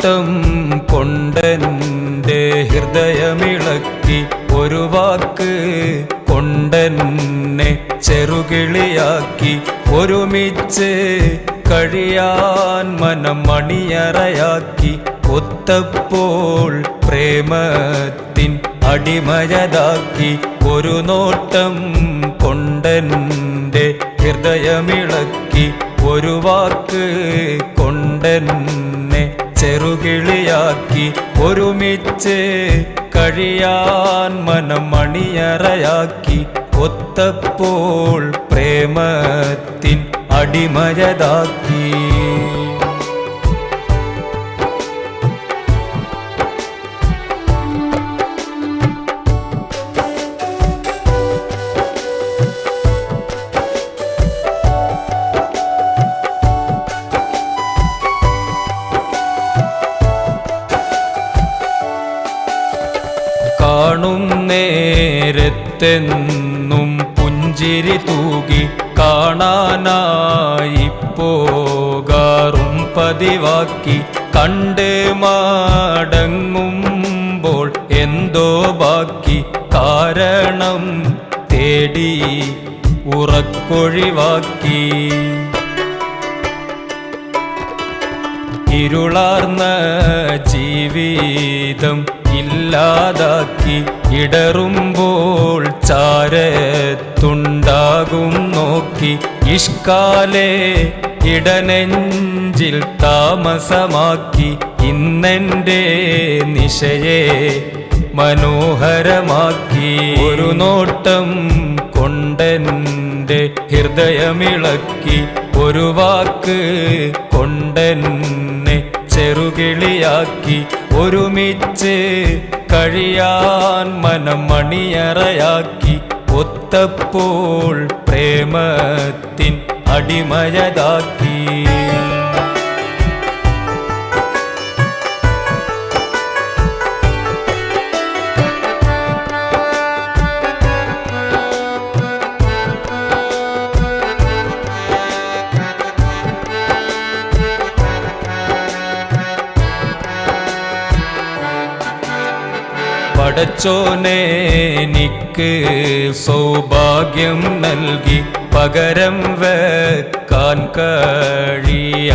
നോട്ടം കൊണ്ടെൻ്റെ ഹൃദയമിളക്കി ഒരു വാക്ക് കൊണ്ടെന്നെ ചെറുകിളിയാക്കി ഒരുമിച്ച് കഴിയാൻ മനം മണിയറയാക്കി ഒത്തപ്പോൾ പ്രേമത്തിൻ അടിമയതാക്കി ഒരു നോട്ടം കൊണ്ടെൻ്റെ ഹൃദയമിളക്കി ഒരു വാക്ക് കൊണ്ടെന്നെ ചെറുകിളിയാക്കി ഒരുമിച്ച് കഴിയാൻ മനം മണിയറയാക്കി ഒത്തപ്പോൾ പ്രേമത്തിൻ അടിമയതാക്കി കാണും നേരത്തെന്നും പുഞ്ചിരി തൂകി കാണാനായി പോകാറും പതിവാക്കി കണ്ട് മടങ്ങുമ്പോൾ എന്തോ ബാക്കി കാരണം തേടി ഉറക്കൊഴിവാക്കി ഇരുളാർന്ന ജീവിതം ഇല്ലാതാക്കി ഇടറുമ്പോൾ ചാരത്തുണ്ടാകും നോക്കി ഇഷ്കാലേ ഇടനെഞ്ചിൽ താമസമാക്കി ഇന്നെൻ്റെ നിശയെ മനോഹരമാക്കി ഒരു നോട്ടം കൊണ്ടെൻ്റെ ഹൃദയമിളക്കി ഒരു വാക്ക് കൊണ്ടെന്നെ ചെറുകിളിയാക്കി ഒരുമിച്ച് കഴിയാൻ മനം മണിയറയാക്കി ഒത്തപ്പോൾ പ്രേമത്തിൻ അടിമയതാക്കി പടച്ചോനെ എനിക്ക് സൗഭാഗ്യം നൽകി പകരം വെക്കാൻ കഴിയാത്തൊരു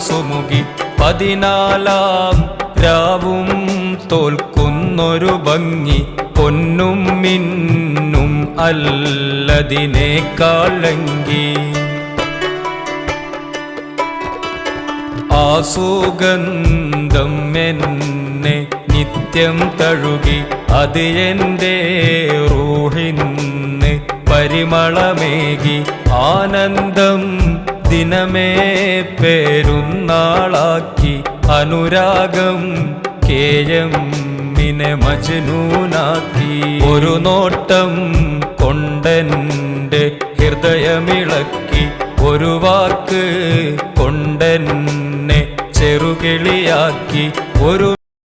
സുമുഖി 14 രാവും തോൽക്കുന്നൊരു ഭംഗി പൊന്നും മിന്നും അല്ലതിനേക്കാളെങ്കി ആ സുഗന്ധം എന്നെ നിത്യം തഴുകി അത് എൻ്റെ റൂഹിന് പരിമളമേകി ആനന്ദം ദിനമേ പെരുന്നാളാക്കി അനുരാഗം കേയമ്മിനെ മജ്നൂനാക്കി ഒരു നോട്ടം കൊണ്ടെൻ്റെ ഹൃദയമിളക്കി ഒരു വാക്ക് കൊണ്ടെന്നെ ചെറുകിളിയാക്കി ഒരു